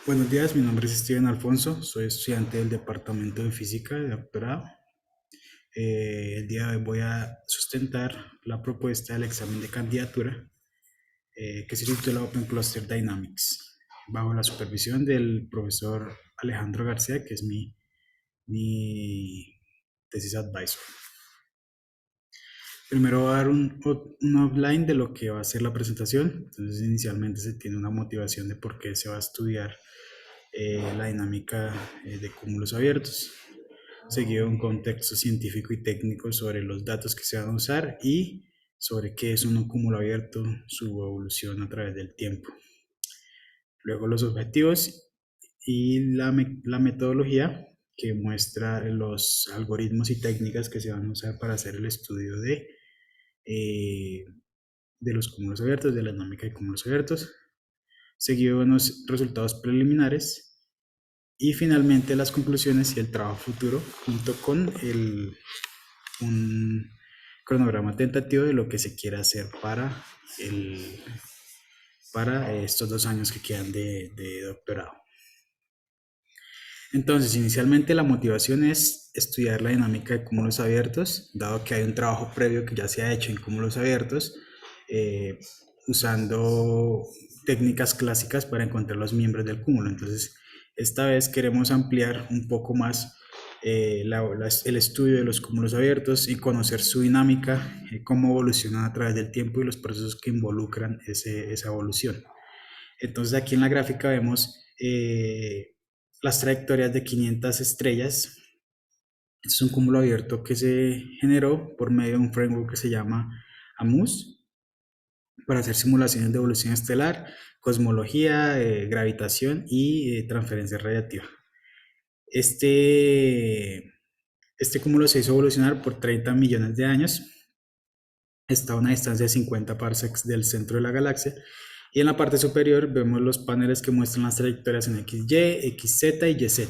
Buenos días, mi nombre es Steven Alfonso, soy estudiante del Departamento de Física de doctorado. El día de hoy voy a sustentar la propuesta del examen de candidatura que se titula Open Cluster Dynamics, bajo la supervisión del profesor Alejandro García, que es mi tesis advisor. Primero voy a dar un outline de lo que va a ser la presentación. Entonces, inicialmente se tiene una motivación de por qué se va a estudiar la dinámica de cúmulos abiertos, seguido un contexto científico y técnico sobre los datos que se van a usar y sobre qué es un cúmulo abierto, su evolución a través del tiempo. Luego los objetivos y la metodología que muestra los algoritmos y técnicas que se van a usar para hacer el estudio eh, de los cúmulos abiertos, de la dinámica de cúmulos abiertos, seguido de unos resultados preliminares y finalmente las conclusiones y el trabajo futuro junto con un cronograma tentativo de lo que se quiera hacer para estos 2 años que quedan de doctorado. Entonces, inicialmente la motivación es estudiar la dinámica de cúmulos abiertos, dado que hay un trabajo previo que ya se ha hecho en cúmulos abiertos, eh, usando técnicas clásicas para encontrar los miembros del cúmulo. Entonces, esta vez queremos ampliar un poco más el estudio de los cúmulos abiertos y conocer su dinámica, cómo evolucionan a través del tiempo y los procesos que involucran esa evolución. Entonces aquí en la gráfica vemos las trayectorias de 500 estrellas. Este es un cúmulo abierto que se generó por medio de un framework que se llama AMUS para hacer simulaciones de evolución estelar, cosmología, gravitación y transferencia radiativa. Este cúmulo se hizo evolucionar por 30 millones de años. Está a una distancia de 50 parsecs del centro de la galaxia. Y en la parte superior vemos los paneles que muestran las trayectorias en XY, XZ y YZ.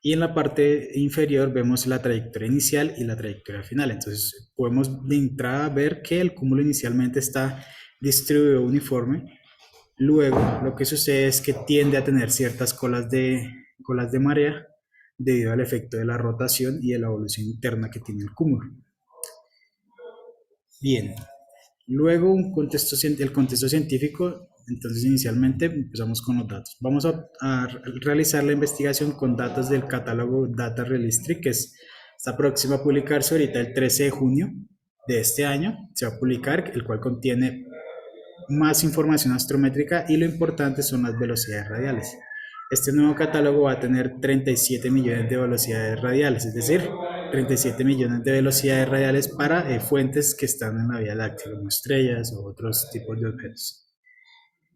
Y en la parte inferior vemos la trayectoria inicial y la trayectoria final. Entonces podemos de entrada ver que el cúmulo inicialmente está distribuido uniforme. Luego lo que sucede es que tiende a tener ciertas colas de marea debido al efecto de la rotación y de la evolución interna que tiene el cúmulo. Bien, luego el contexto científico. Entonces inicialmente empezamos con los datos. Vamos a realizar la investigación con datos del catálogo Data Registry, que está próximo a publicarse ahorita el 13 de junio de este año. Se va a publicar, el cual contiene más información astrométrica y lo importante son las velocidades radiales. Este nuevo catálogo va a tener 37 millones de velocidades radiales, es decir, 37 millones de velocidades radiales para fuentes que están en la Vía Láctea, como estrellas o otros tipos de objetos.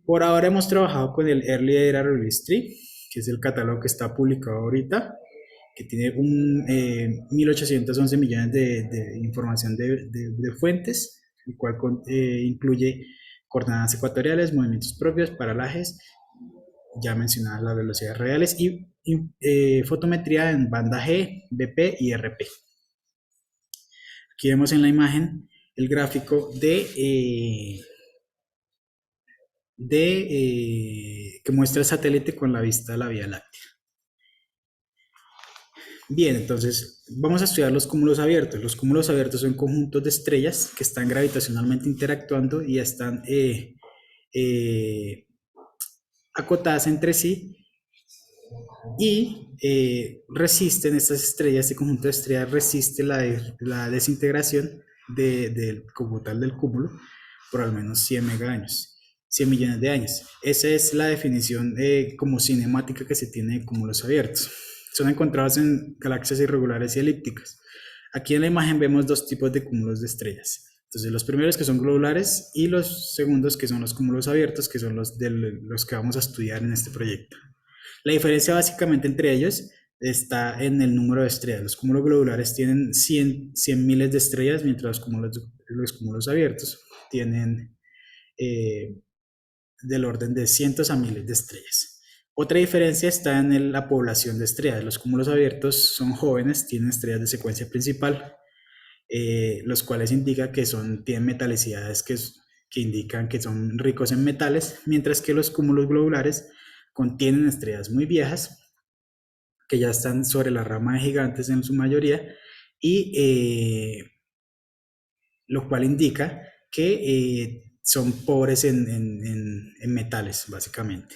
Por ahora hemos trabajado con el Early Data Registry, que es el catálogo que está publicado ahorita, que tiene 1.811 millones de información de fuentes, el cual incluye coordenadas ecuatoriales, movimientos propios, paralajes, ya mencionadas las velocidades reales y fotometría en banda G, BP y RP. Aquí vemos en la imagen el gráfico que muestra el satélite con la vista a la Vía Láctea. Bien, entonces vamos a estudiar los cúmulos abiertos. Los cúmulos abiertos son conjuntos de estrellas que están gravitacionalmente interactuando y están acotadas entre sí y resisten estas estrellas, este conjunto de estrellas resiste la desintegración como tal del cúmulo por al menos 100 megaaños, 100 millones de años. Esa es la definición como cinemática que se tiene de cúmulos abiertos. Son encontrados en galaxias irregulares y elípticas. Aquí en la imagen vemos dos tipos de cúmulos de estrellas. Entonces los primeros que son globulares y los segundos que son los cúmulos abiertos, que son los que vamos a estudiar en este proyecto. La diferencia básicamente entre ellos está en el número de estrellas. Los cúmulos globulares tienen 100 miles de estrellas, mientras los cúmulos abiertos tienen del orden de cientos a miles de estrellas. Otra diferencia está en la población de estrellas. Los cúmulos abiertos son jóvenes, tienen estrellas de secuencia principal, los cuales indica que tienen metalicidades que indican que son ricos en metales, mientras que los cúmulos globulares contienen estrellas muy viejas que ya están sobre la rama de gigantes en su mayoría y lo cual indica que son pobres en metales, básicamente.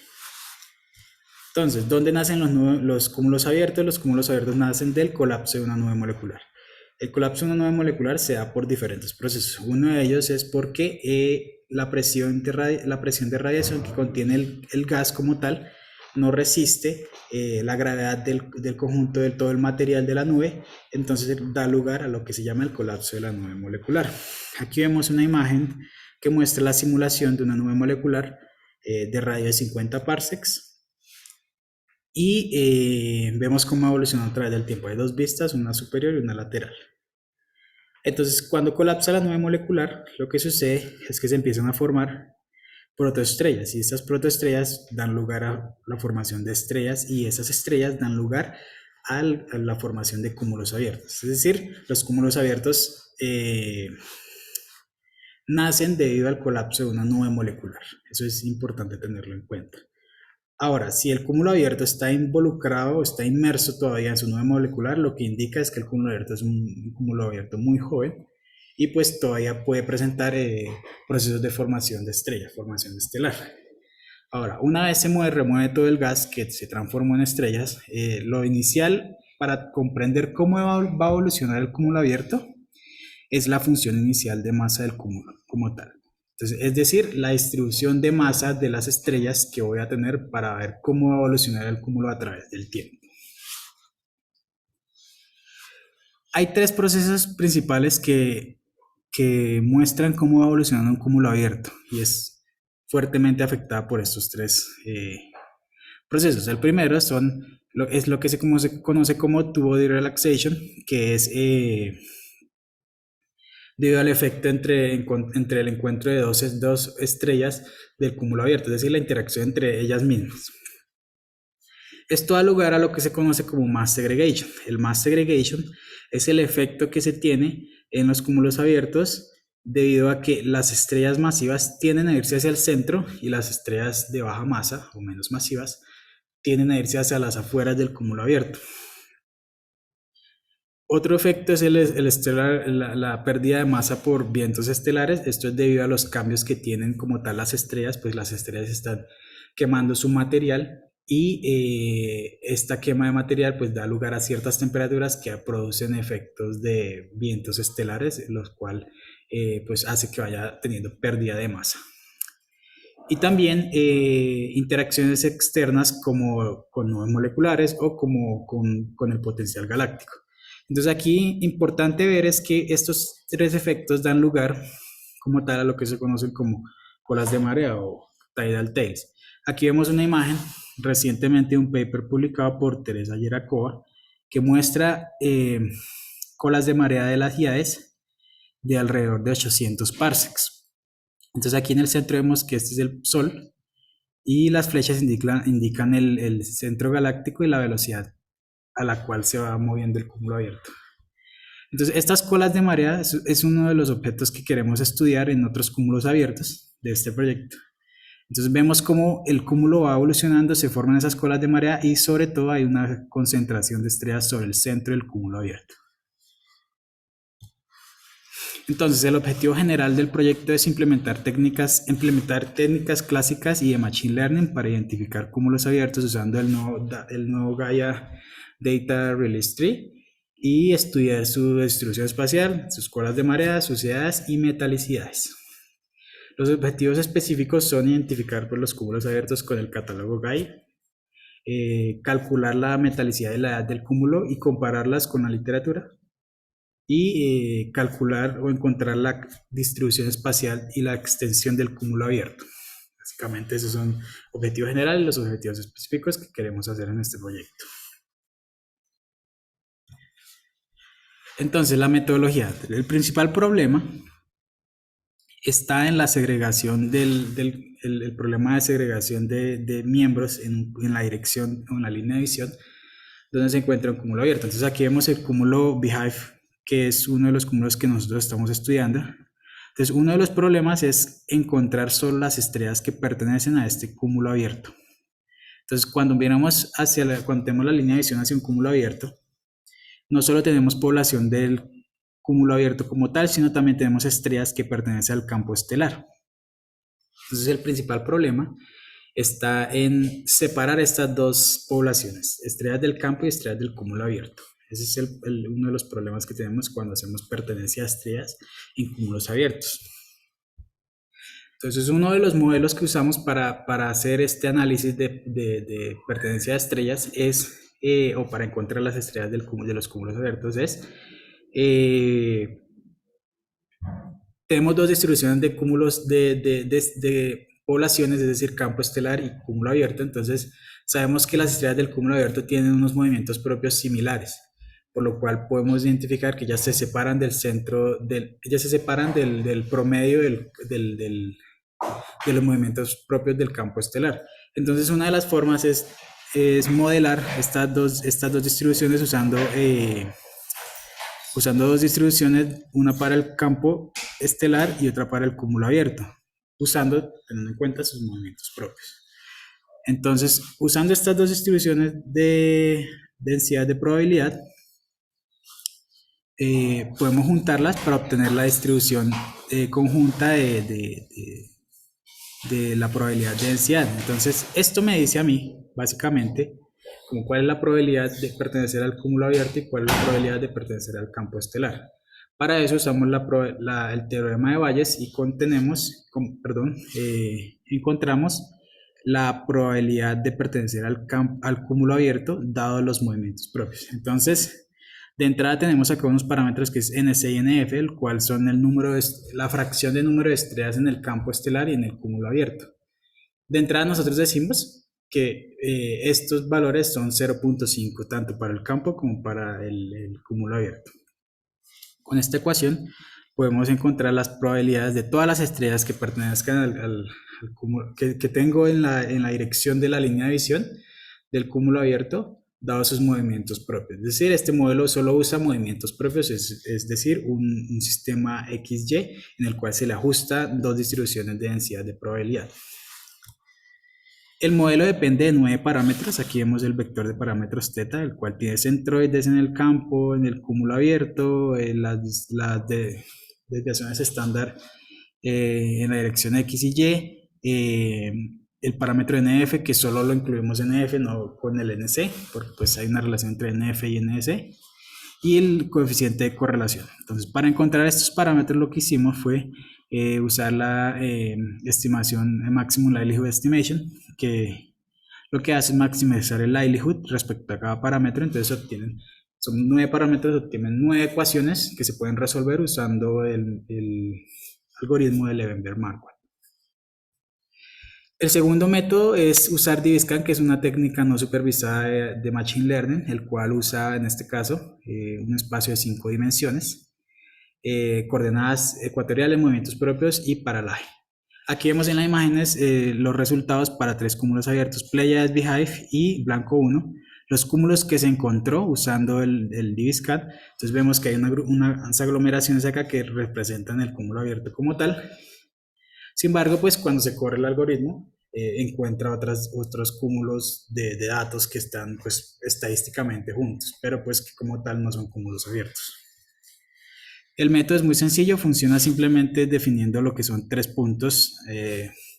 Entonces, ¿dónde nacen los cúmulos abiertos? Los cúmulos abiertos nacen del colapso de una nube molecular. El colapso de una nube molecular se da por diferentes procesos. Uno de ellos es porque la presión de radiación que contiene el gas como tal no resiste la gravedad del conjunto de todo el material de la nube, entonces da lugar a lo que se llama el colapso de la nube molecular. Aquí vemos una imagen que muestra la simulación de una nube molecular de radio de 50 parsecs y vemos cómo evoluciona a través del tiempo. Hay dos vistas, una superior y una lateral. Entonces, cuando colapsa la nube molecular, lo que sucede es que se empiezan a formar protoestrellas y estas protoestrellas dan lugar a la formación de estrellas y esas estrellas dan lugar a la formación de cúmulos abiertos. Es decir, los cúmulos abiertos nacen debido al colapso de una nube molecular. Eso es importante tenerlo en cuenta. Ahora, si el cúmulo abierto está involucrado, está inmerso todavía en su nube molecular, lo que indica es que el cúmulo abierto es un cúmulo abierto muy joven y pues todavía puede presentar procesos de formación de estrella, formación estelar. Ahora, una vez remueve todo el gas que se transformó en estrellas, lo inicial para comprender cómo va a evolucionar el cúmulo abierto es la función inicial de masa del cúmulo como tal. Entonces, es decir, la distribución de masa de las estrellas que voy a tener para ver cómo va a evolucionar el cúmulo a través del tiempo. Hay tres procesos principales que muestran cómo va evolucionando un cúmulo abierto y es fuertemente afectada por estos tres procesos. El primero es lo que se conoce como tubo de relaxation, que es debido al efecto entre el encuentro de dos estrellas del cúmulo abierto, es decir, la interacción entre ellas mismas. Esto da lugar a lo que se conoce como mass segregation. El mass segregation es el efecto que se tiene en los cúmulos abiertos debido a que las estrellas masivas tienden a irse hacia el centro y las estrellas de baja masa o menos masivas tienden a irse hacia las afueras del cúmulo abierto. Otro efecto es la pérdida de masa por vientos estelares. Esto es debido a los cambios que tienen como tal las estrellas, pues las estrellas están quemando su material y esta quema de material pues da lugar a ciertas temperaturas que producen efectos de vientos estelares, los cuales pues hace que vaya teniendo pérdida de masa. Y también interacciones externas como con nubes moleculares o como con el potencial galáctico. Entonces aquí importante ver es que estos tres efectos dan lugar como tal a lo que se conocen como colas de marea o tidal tails. Aquí vemos una imagen recientemente, un paper publicado por Teresa Yerakova que muestra colas de marea de las Híades de alrededor de 800 parsecs. Entonces aquí en el centro vemos que este es el Sol y las flechas indican el centro galáctico y la velocidad a la cual se va moviendo el cúmulo abierto. Entonces, estas colas de marea es uno de los objetos que queremos estudiar en otros cúmulos abiertos de este proyecto. Entonces vemos cómo el cúmulo va evolucionando, se forman esas colas de marea y sobre todo hay una concentración de estrellas sobre el centro del cúmulo abierto. Entonces, el objetivo general del proyecto es implementar técnicas clásicas y de Machine Learning para identificar cúmulos abiertos usando el nuevo Gaia Data Release Tree y estudiar su distribución espacial, sus colas de marea, sus edades y metalicidades. Los objetivos específicos son identificar los cúmulos abiertos con el catálogo Gaia, calcular la metalicidad y la edad del cúmulo y compararlas con la literatura, y calcular o encontrar la distribución espacial y la extensión del cúmulo abierto. Básicamente esos son objetivos generales y los objetivos específicos que queremos hacer en este proyecto. Entonces, la metodología. El principal problema está en la segregación el problema de segregación de miembros en la dirección o en la línea de visión donde se encuentra un cúmulo abierto. Entonces aquí vemos el cúmulo Beehive, que es uno de los cúmulos que nosotros estamos estudiando. Entonces uno de los problemas es encontrar solo las estrellas que pertenecen a este cúmulo abierto. Entonces, cuando miramos cuando tenemos la línea de visión hacia un cúmulo abierto, no solo tenemos población del cúmulo abierto como tal, sino también tenemos estrellas que pertenecen al campo estelar. Entonces, el principal problema está en separar estas dos poblaciones, estrellas del campo y estrellas del cúmulo abierto. Ese es uno de los problemas que tenemos cuando hacemos pertenencia a estrellas en cúmulos abiertos. Entonces, uno de los modelos que usamos para hacer este análisis de pertenencia a estrellas es, o para encontrar las estrellas de los cúmulos abiertos, es, tenemos dos distribuciones de cúmulos de poblaciones, es decir, campo estelar y cúmulo abierto. Entonces, sabemos que las estrellas del cúmulo abierto tienen unos movimientos propios similares, por lo cual podemos identificar que ya se separan del centro, ya se separan del promedio de los movimientos propios del campo estelar. Entonces, una de las formas es modelar estas dos distribuciones usando dos distribuciones, una para el campo estelar y otra para el cúmulo abierto, teniendo en cuenta sus movimientos propios. Entonces, usando estas dos distribuciones de densidad de probabilidad, podemos juntarlas para obtener la distribución conjunta de la probabilidad de densidad. Entonces, esto me dice a mí, básicamente, como cuál es la probabilidad de pertenecer al cúmulo abierto y cuál es la probabilidad de pertenecer al campo estelar. Para eso usamos el teorema de Bayes y encontramos la probabilidad de pertenecer al cúmulo abierto dado los movimientos propios. Entonces, de entrada tenemos acá unos parámetros que es NC y NF, el cual son la fracción de número de estrellas en el campo estelar y en el cúmulo abierto. De entrada nosotros decimos que estos valores son 0.5 tanto para el campo como para el cúmulo abierto. Con esta ecuación podemos encontrar las probabilidades de todas las estrellas que pertenezcan al cúmulo, que tengo en la dirección de la línea de visión del cúmulo abierto, dado sus movimientos propios. Es decir, este modelo solo usa movimientos propios, es decir, un sistema XY en el cual se le ajusta dos distribuciones de densidad de probabilidad. El modelo depende de 9 parámetros. Aquí vemos el vector de parámetros θ, el cual tiene centroides en el campo, en el cúmulo abierto, las desviaciones estándar en la dirección X y Y, el parámetro NF, que solo lo incluimos en NF, no con el NC, porque pues hay una relación entre NF y NC, y el coeficiente de correlación. Entonces, para encontrar estos parámetros, lo que hicimos fue usar la estimación Maximum Likelihood Estimation, que lo que hace es maximizar el likelihood respecto a cada parámetro. Entonces son 9 parámetros, obtienen 9 ecuaciones que se pueden resolver usando el algoritmo de Levenberg-Marquardt. El segundo método es usar DBSCAN, que es una técnica no supervisada de Machine Learning, el cual usa en este caso un espacio de 5 dimensiones, coordenadas ecuatoriales, movimientos propios y paralaje. Aquí vemos en las imágenes los resultados para 3 cúmulos abiertos, Pleiades, Beehive y Blanco 1, los cúmulos que se encontró usando el DBSCAN. Entonces vemos que hay unas aglomeraciones acá que representan el cúmulo abierto como tal. Sin embargo, pues cuando se corre el algoritmo, encuentra otros cúmulos de datos que están pues estadísticamente juntos, pero pues que como tal no son cúmulos abiertos. El método es muy sencillo, funciona simplemente definiendo lo que son 3 puntos,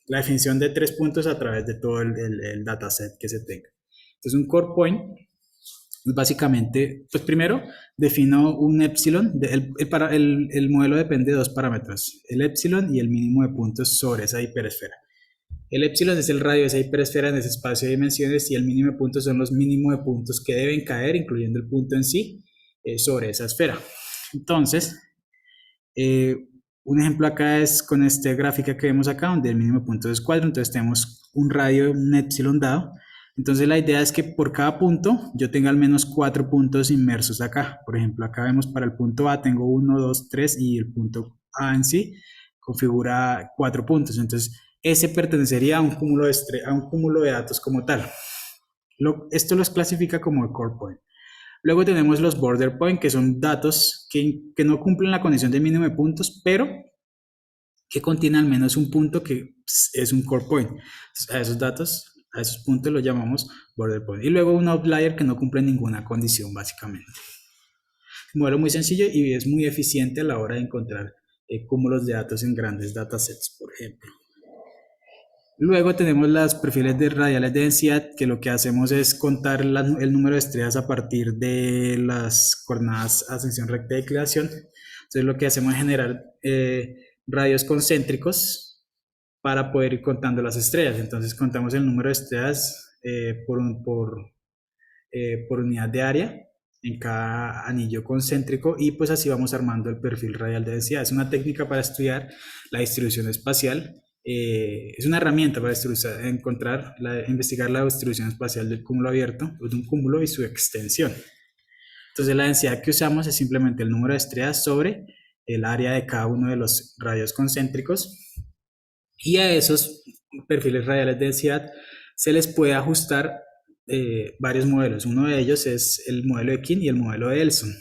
la definición de 3 puntos a través de todo el dataset que se tenga. Entonces un core point, básicamente, pues primero defino un epsilon, el modelo depende de 2 parámetros, el epsilon y el mínimo de puntos sobre esa hiperesfera. El epsilon es el radio de esa hiperesfera en ese espacio de dimensiones y el mínimo de puntos son los mínimos de puntos que deben caer, incluyendo el punto en sí, sobre esa esfera. Entonces, un ejemplo acá es con esta gráfica que vemos acá, donde el mínimo de puntos es 4, entonces tenemos un radio, un epsilon dado. Entonces la idea es que por cada punto yo tenga al menos 4 puntos inmersos acá. Por ejemplo, acá vemos para el punto A tengo 1, 2, 3 y el punto A en sí configura 4 puntos. Entonces ese pertenecería a un cúmulo de datos como tal. Esto los clasifica como el core point. Luego tenemos los border point, que son datos que no cumplen la condición de mínimo de puntos, pero que contienen al menos un punto que es un core point. Entonces, a esos datos A esos puntos los llamamos border point. Y luego un outlier que no cumple ninguna condición, básicamente. Un modelo muy sencillo y es muy eficiente a la hora de encontrar cúmulos de datos en grandes datasets, por ejemplo. Luego tenemos los perfiles de radiales de densidad, que lo que hacemos es contar el número de estrellas a partir de las coordenadas ascensión recta y declinación. Entonces lo que hacemos es generar radios concéntricos para poder ir contando las estrellas. Entonces contamos el número de estrellas por unidad de área en cada anillo concéntrico y pues así vamos armando el perfil radial de densidad. Es una técnica para estudiar la distribución espacial. Es una herramienta para investigar la distribución espacial del cúmulo abierto o de un cúmulo y su extensión. Entonces la densidad que usamos es simplemente el número de estrellas sobre el área de cada uno de los radios concéntricos, y a esos perfiles radiales de densidad se les puede ajustar varios modelos. Uno de ellos es el modelo de King y el modelo de Elson.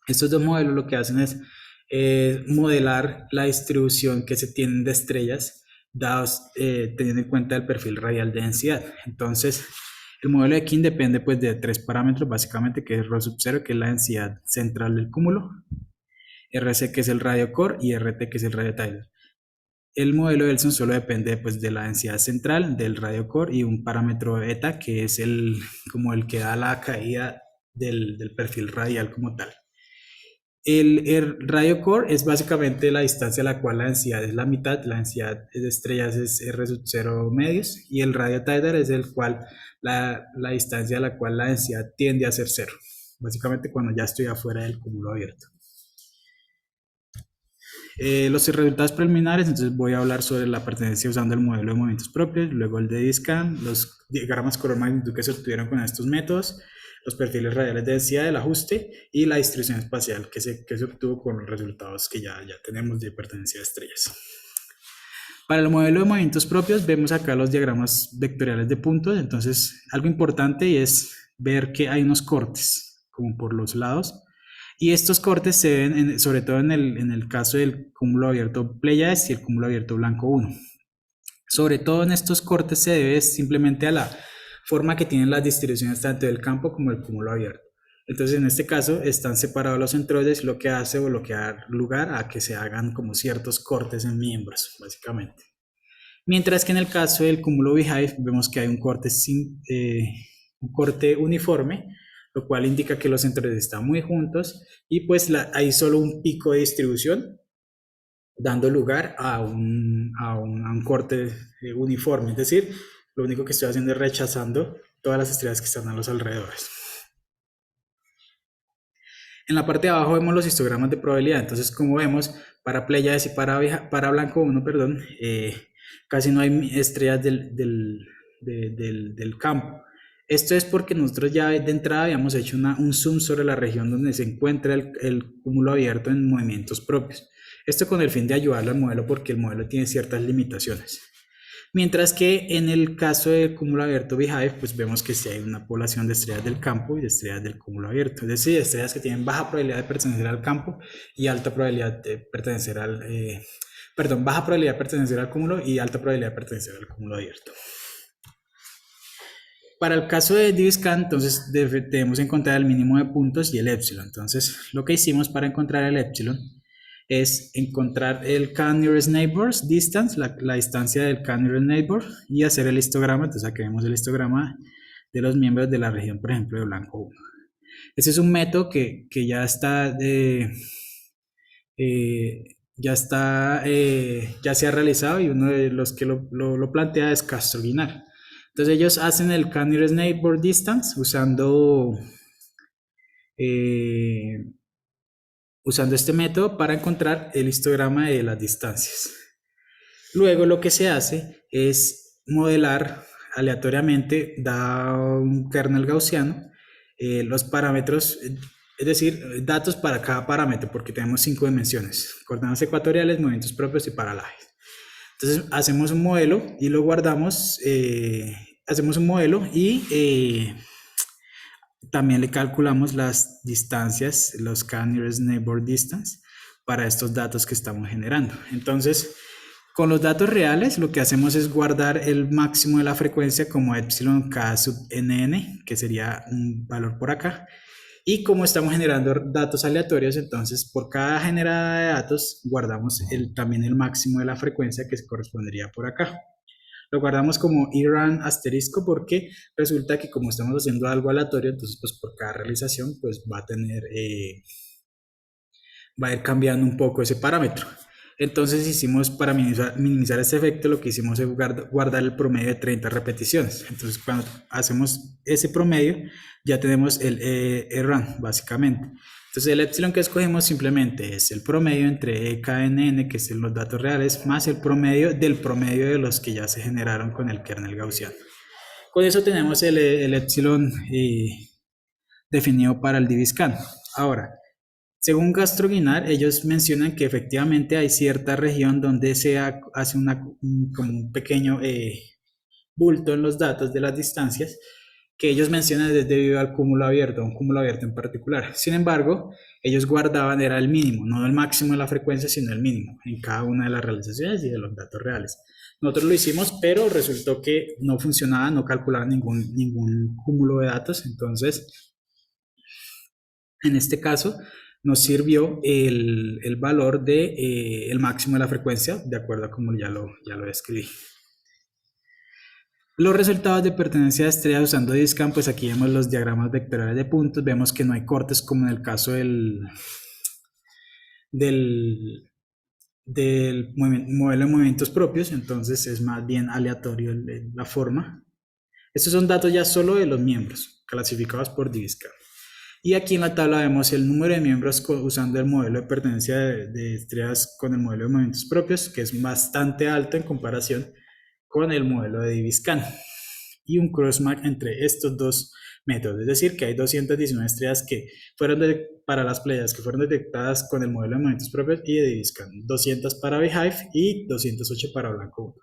Estos dos modelos lo que hacen es modelar la distribución que se tienen de estrellas dados teniendo en cuenta el perfil radial de densidad. Entonces el modelo de King depende pues de tres parámetros básicamente, que es ρ sub 0, que es la densidad central del cúmulo, RC, que es el radio core, y RT, que es el radio tidal. El modelo de Elson solo depende pues, de la densidad central, del radio core y un parámetro eta, que es como el que da la caída del perfil radial como tal. El radio core es básicamente la distancia a la cual la densidad es la mitad, la densidad de estrellas es R sub 0 medios, y el radio tidal es el cual la distancia a la cual la densidad tiende a ser cero, básicamente cuando ya estoy afuera del cúmulo abierto. Los resultados preliminares, entonces voy a hablar sobre la pertenencia usando el modelo de movimientos propios, luego el de DISCAN, los diagramas color magnitud que se obtuvieron con estos métodos, los perfiles radiales de densidad, el ajuste y la distribución espacial que se obtuvo con los resultados que ya tenemos de pertenencia de estrellas. Para el modelo de movimientos propios vemos acá los diagramas vectoriales de puntos. Entonces algo importante es ver que hay unos cortes como por los lados. Y estos cortes se ven sobre todo en el caso del cúmulo abierto Pleiades y el cúmulo abierto Blanco 1. Sobre todo en estos cortes se debe simplemente a la forma que tienen las distribuciones tanto del campo como del cúmulo abierto. Entonces en este caso están separados los centroides, lo que hace o lo que da lugar a que se hagan como ciertos cortes en miembros, básicamente. Mientras que en el caso del cúmulo Beehive vemos que hay un corte uniforme, lo cual indica que los centroides están muy juntos y pues hay solo un pico de distribución dando lugar a un corte uniforme. Es decir, lo único que estoy haciendo es rechazando todas las estrellas que están a los alrededores. En la parte de abajo vemos los histogramas de probabilidad. Entonces, como vemos, para Pleiades y para Blanco 1, casi no hay estrellas del campo. Esto es porque nosotros ya de entrada habíamos hecho un zoom sobre la región donde se encuentra el cúmulo abierto en movimientos propios. Esto con el fin de ayudarle al modelo, porque el modelo tiene ciertas limitaciones. Mientras que en el caso del cúmulo abierto Beehive, pues vemos que sí hay una población de estrellas del campo y de estrellas del cúmulo abierto. Es decir, estrellas que tienen baja probabilidad de pertenecer al campo y alta probabilidad de pertenecer baja probabilidad de pertenecer al cúmulo y alta probabilidad de pertenecer al cúmulo abierto. Para el caso de DISCAN, entonces debemos encontrar el mínimo de puntos y el epsilon. Entonces, lo que hicimos para encontrar el epsilon es encontrar el K-nearest neighbors distance, la distancia del K-nearest neighbor, y hacer el histograma. Entonces aquí vemos el histograma de los miembros de la región, por ejemplo, de Blanco 1. Este es un método que ya se ha realizado, y uno de los que lo plantea es Castroguinar. Entonces ellos hacen el K-nearest neighbor distance usando este método para encontrar el histograma de las distancias. Luego lo que se hace es modelar aleatoriamente, da un kernel gaussiano, los parámetros, es decir, datos para cada parámetro, porque tenemos 5 dimensiones: coordenadas ecuatoriales, movimientos propios y paralajes. Entonces hacemos un modelo y lo guardamos, también le calculamos las distancias, los K-nearest neighbor distance, para estos datos que estamos generando. Entonces, Con los datos reales lo que hacemos es guardar el máximo de la frecuencia como epsilon k sub nn, que sería un valor por acá. Y como estamos generando datos aleatorios, entonces por cada generada de datos guardamos también el máximo de la frecuencia que se correspondería por acá. Lo guardamos como IRAN asterisco porque resulta que como estamos haciendo algo aleatorio, entonces pues por cada realización pues va a ir cambiando un poco ese parámetro. Entonces hicimos, para minimizar este efecto, lo que hicimos es guardar el promedio de 30 repeticiones. Entonces cuando hacemos ese promedio, ya tenemos el run, básicamente. Entonces el epsilon que escogemos simplemente es el promedio entre EKNN, que son los datos reales, más el promedio del promedio de los que ya se generaron con el kernel gaussiano. Con eso tenemos el epsilon definido para el diviscan. Ahora, según Gastroguinar, ellos mencionan que efectivamente hay cierta región donde se hace como un pequeño bulto en los datos de las distancias, que ellos mencionan es debido al cúmulo abierto, un cúmulo abierto en particular. Sin embargo, ellos guardaban era el mínimo, no el máximo de la frecuencia, sino el mínimo en cada una de las realizaciones y de los datos reales. Nosotros lo hicimos, pero resultó que no funcionaba, no calculaba ningún cúmulo de datos, entonces en este caso, nos sirvió el valor de el máximo de la frecuencia, de acuerdo a como ya lo describí. Los resultados de pertenencia de estrellas usando DISCAM, pues aquí vemos los diagramas vectoriales de puntos, vemos que no hay cortes como en el caso del modelo de movimientos propios, entonces es más bien aleatorio la forma. Estos son datos ya solo de los miembros, clasificados por DISCAM. Y aquí en la tabla vemos el número de miembros usando el modelo de pertenencia de estrellas con el modelo de movimientos propios, que es bastante alto en comparación con el modelo de Diviscan. Y un crossmark entre estos dos métodos, es decir, que hay 219 estrellas que fueron para las playas que fueron detectadas con el modelo de movimientos propios y de Diviscan, 200 para Beehive y 208 para Blanco 1.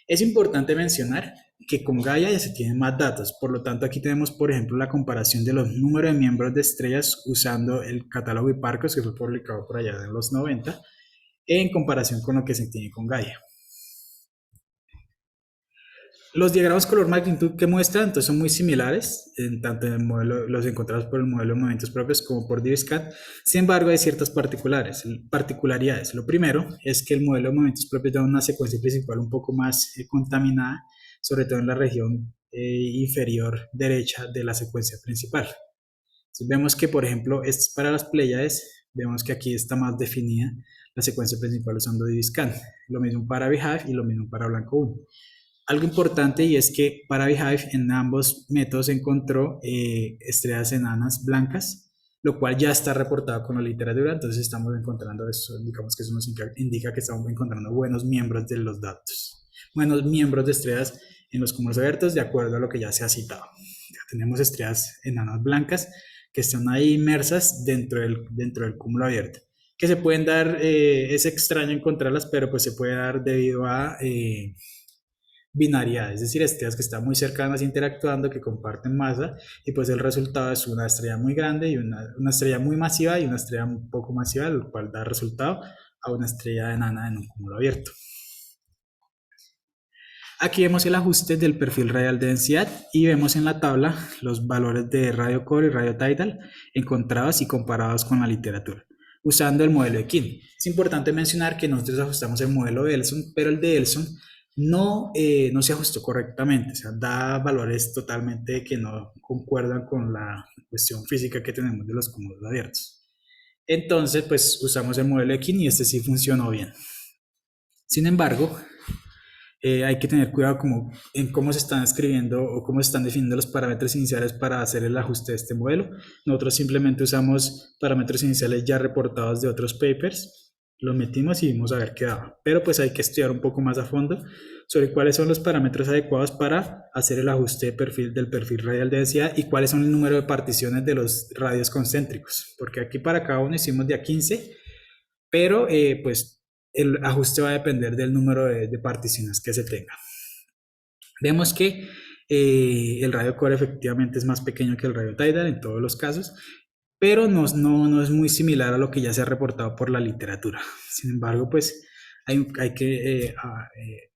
Es importante mencionar que con Gaia ya se tienen más datos, por lo tanto aquí tenemos por ejemplo la comparación de los números de miembros de estrellas usando el catálogo Hipparcos que fue publicado por allá en los 90 en comparación con lo que se tiene con Gaia. Los diagramas color magnitud que muestran entonces son muy similares, tanto en el modelo, los encontrados por el modelo de movimientos propios como por DiviScan. Sin embargo, hay ciertas particularidades. Lo primero es que el modelo de movimientos propios da una secuencia principal un poco más contaminada, sobre todo en la región inferior derecha de la secuencia principal. Entonces, vemos que, por ejemplo, esto es para las Pléyades, vemos que aquí está más definida la secuencia principal usando DiviScan. Lo mismo para Beehive y lo mismo para Blanco 1. Algo importante y es que para Beehive en ambos métodos se encontró estrellas enanas blancas, lo cual ya está reportado con la literatura, entonces estamos encontrando eso, digamos que eso nos indica que estamos encontrando buenos miembros de los datos, buenos miembros de estrellas en los cúmulos abiertos de acuerdo a lo que ya se ha citado. Ya tenemos estrellas enanas blancas que están ahí inmersas dentro del cúmulo abierto, que se pueden dar, es extraño encontrarlas, pero pues se puede dar debido a binariedad, es decir, estrellas que están muy cercanas interactuando, que comparten masa, y pues el resultado es una estrella muy grande y una estrella muy masiva y una estrella un poco masiva, lo cual da resultado a una estrella enana en un cúmulo abierto. Aquí vemos el ajuste del perfil radial de densidad y vemos en la tabla los valores de radio core y radio tidal encontrados y comparados con la literatura usando el modelo de King. Es importante mencionar que nosotros ajustamos el modelo de Elson, pero el de Elson no se ajustó correctamente, o sea, da valores totalmente que no concuerdan con la cuestión física que tenemos de los cúmulos abiertos. Entonces, pues usamos el modelo de King y este sí funcionó bien. Sin embargo, hay que tener cuidado en cómo se están escribiendo o cómo se están definiendo los parámetros iniciales para hacer el ajuste de este modelo. Nosotros simplemente usamos parámetros iniciales ya reportados de otros papers, los metimos y vimos a ver qué daba. Pero pues hay que estudiar un poco más a fondo sobre cuáles son los parámetros adecuados para hacer el ajuste del perfil radial de densidad y cuáles son el número de particiones de los radios concéntricos. Porque aquí para cada uno hicimos de a 15, pero pues el ajuste va a depender del número de particiones que se tenga. Vemos que el radio core efectivamente es más pequeño que el radio tidal en todos los casos, pero no es muy similar a lo que ya se ha reportado por la literatura. Sin embargo, pues hay que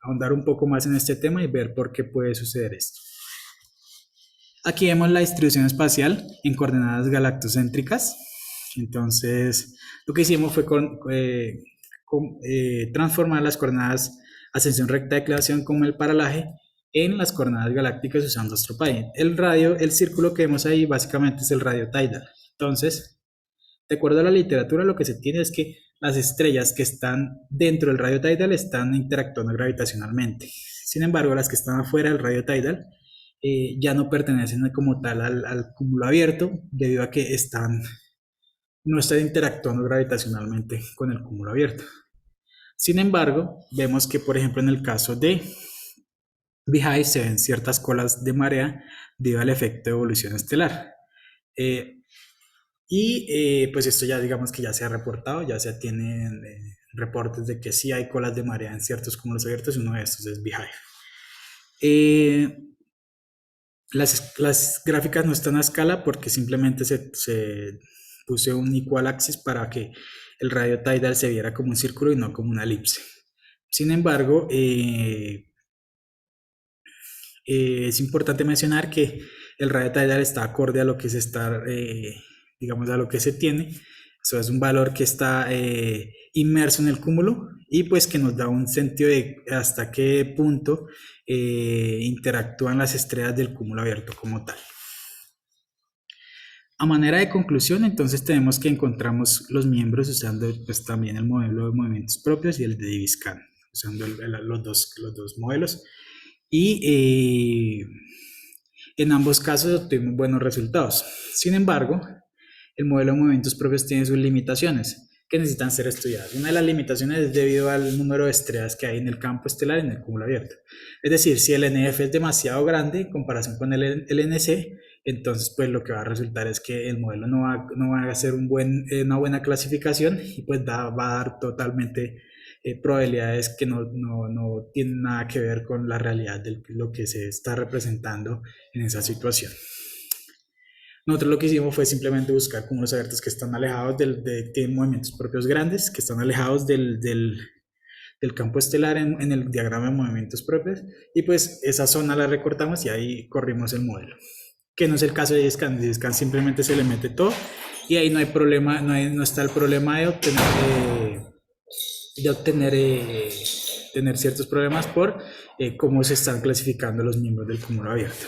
ahondar un poco más en este tema y ver por qué puede suceder esto. Aquí vemos la distribución espacial en coordenadas galactocéntricas. Entonces, lo que hicimos fue transformar las coordenadas ascensión recta, declinación como el paralaje en las coordenadas galácticas usando AstroPy. El círculo que vemos ahí básicamente es el radio tidal. Entonces, de acuerdo a la literatura, lo que se tiene es que las estrellas que están dentro del radio tidal están interactuando gravitacionalmente. Sin embargo, las que están afuera del radio tidal ya no pertenecen como tal al cúmulo abierto, debido a que no están interactuando gravitacionalmente con el cúmulo abierto. Sin embargo, vemos que, por ejemplo, en el caso de Beehive se ven ciertas colas de marea debido al efecto de evolución estelar. Pues esto ya digamos que ya se ha reportado, ya se tienen reportes de que sí hay colas de marea en ciertos cúmulos abiertos, y uno de estos es Beehive. Las gráficas no están a escala porque simplemente se puso un equal axis para que el radio tidal se viera como un círculo y no como una elipse. Sin embargo, es importante mencionar que el radio tidal está acorde a lo que se está, digamos, a lo que se tiene. Eso es un valor que está inmerso en el cúmulo y pues que nos da un sentido de hasta qué punto interactúan las estrellas del cúmulo abierto como tal. A manera de conclusión, entonces tenemos que encontramos los miembros usando pues también el modelo de movimientos propios y el de Diviscan, usando los dos modelos. Y en ambos casos obtuvimos buenos resultados. Sin embargo, el modelo de movimientos propios tiene sus limitaciones que necesitan ser estudiadas. Una de las limitaciones es debido al número de estrellas que hay en el campo estelar en el cúmulo abierto. Es decir, si el NF es demasiado grande en comparación con el NC, entonces pues lo que va a resultar es que el modelo no va a hacer una buena clasificación y pues va a dar totalmente probabilidades que no tienen nada que ver con la realidad de lo que se está representando en esa situación. Nosotros lo que hicimos fue simplemente buscar cúmulos abiertos que están alejados, tienen movimientos propios grandes, que están alejados del campo estelar en el diagrama de movimientos propios, y pues esa zona la recortamos y ahí corrimos el modelo. Que no es el caso de Discan. Discan simplemente se le mete todo y ahí no hay problema, no está el problema de tener ciertos problemas por cómo se están clasificando los miembros del cúmulo abierto.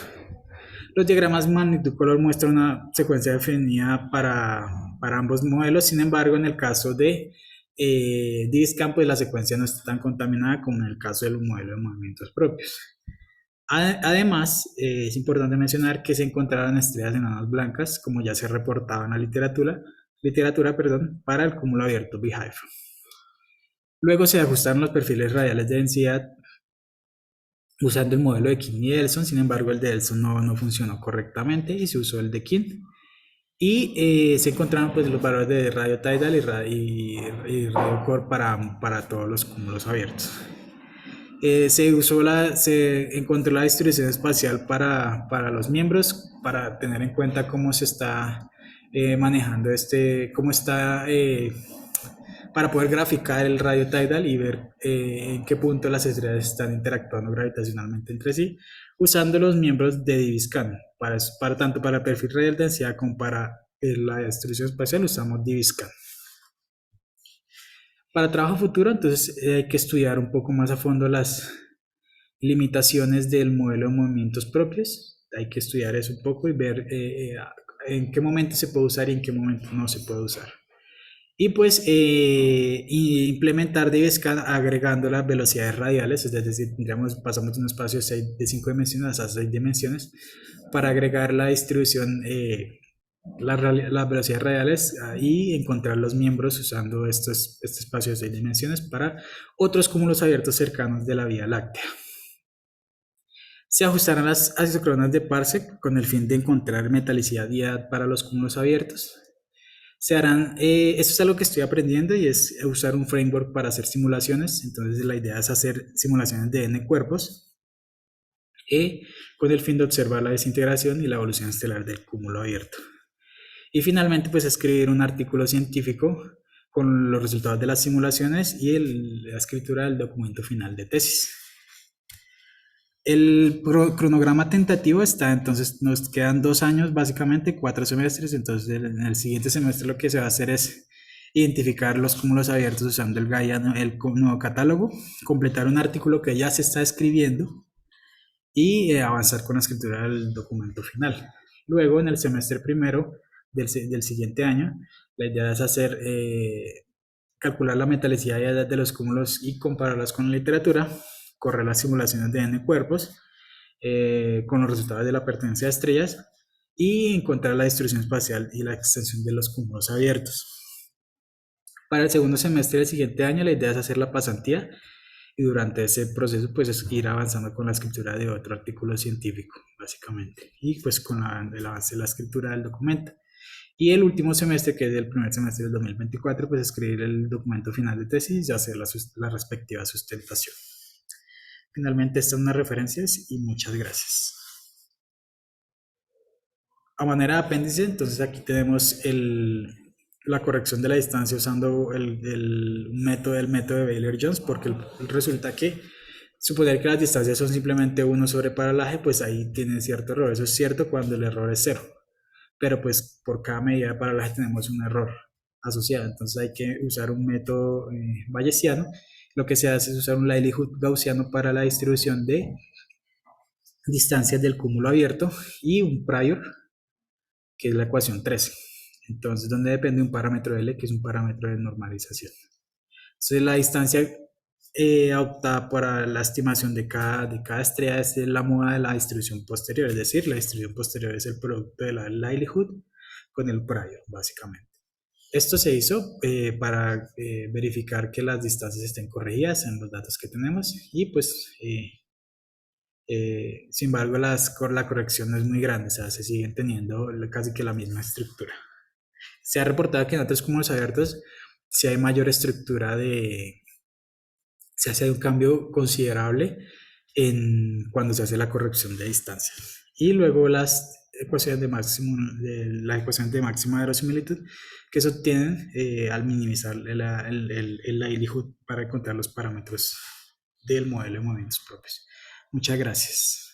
Los diagramas magnitud color muestran una secuencia definida para ambos modelos. Sin embargo, en el caso de Discan, pues la secuencia no está tan contaminada como en el caso del modelo de movimientos propios. Además, es importante mencionar que se encontraron estrellas enanas blancas, como ya se reportaba en la literatura, para el cúmulo abierto Beehive. Luego se ajustaron los perfiles radiales de densidad usando el modelo de King y Elson. Sin embargo, el de Elson no funcionó correctamente y se usó el de King. Y se encontraron pues los valores de radio tidal y radio core para todos los cúmulos abiertos. Se encontró la distribución espacial para los miembros, para tener en cuenta cómo se está manejando cómo está, para poder graficar el radio tidal y ver en qué punto las estrellas están interactuando gravitacionalmente entre sí, usando los miembros de Diviscan. Tanto para el perfil radial de densidad como para la distribución espacial usamos Diviscan. Para trabajo futuro, entonces hay que estudiar un poco más a fondo las limitaciones del modelo de movimientos propios. Hay que estudiar eso un poco y ver en qué momento se puede usar y en qué momento no se puede usar. Y pues implementar Diviscan agregando las velocidades radiales, es decir, pasamos de un espacio de 5 dimensiones a 6 dimensiones para agregar la distribución, las velocidades radiales y encontrar los miembros usando este espacio de 6 dimensiones para otros cúmulos abiertos cercanos de la Vía Láctea. Se ajustarán las isócronas de Parsec con el fin de encontrar metalicidad y edad para los cúmulos abiertos. Esto es algo que estoy aprendiendo y es usar un framework para hacer simulaciones. Entonces la idea es hacer simulaciones de n cuerpos con el fin de observar la desintegración y la evolución estelar del cúmulo abierto. Y finalmente pues escribir un artículo científico con los resultados de las simulaciones y la escritura del documento final de tesis. El cronograma tentativo está, entonces nos quedan 2 años, básicamente 4 semestres, entonces en el siguiente semestre lo que se va a hacer es identificar los cúmulos abiertos usando el Gaia, el nuevo catálogo, completar un artículo que ya se está escribiendo y avanzar con la escritura del documento final. Luego, en el semestre primero del siguiente año, la idea es calcular la metalicidad de los cúmulos y compararlas con la literatura, correr las simulaciones de N cuerpos con los resultados de la pertenencia a estrellas y encontrar la distribución espacial y la extensión de los cúmulos abiertos. Para el segundo semestre del siguiente año, la idea es hacer la pasantía y durante ese proceso pues es ir avanzando con la escritura de otro artículo científico, básicamente, y pues con el avance de la escritura del documento. Y el último semestre, que es el primer semestre del 2024, pues escribir el documento final de tesis y hacer la respectiva sustentación. Finalmente, estas son unas referencias y muchas gracias. A manera de apéndice, entonces aquí tenemos la corrección de la distancia usando el método de Baylor-Jones, porque resulta que suponer que las distancias son simplemente 1 sobre paralaje, pues ahí tiene cierto error. Eso es cierto cuando el error es 0, pero pues por cada medida de paralaje tenemos un error asociado. Entonces hay que usar un método bayesiano. Lo que se hace es usar un likelihood gaussiano para la distribución de distancias del cúmulo abierto y un prior, que es la ecuación 13. Entonces, donde depende un parámetro L, que es un parámetro de normalización. Entonces, la distancia optada para la estimación de cada estrella es la moda de la distribución posterior, es decir, la distribución posterior es el producto de la likelihood con el prior, básicamente. Esto se hizo para verificar que las distancias estén corregidas en los datos que tenemos y pues sin embargo la corrección no es muy grande, o sea, se siguen teniendo casi que la misma estructura. Se ha reportado que en otros cúmulos abiertos si hay mayor estructura se hace un cambio considerable cuando se hace la corrección de distancia. Y luego las ecuaciones la ecuación de máxima verosimilitud que se obtienen al minimizar el likelihood para encontrar los parámetros del modelo de movimientos propios. Muchas gracias.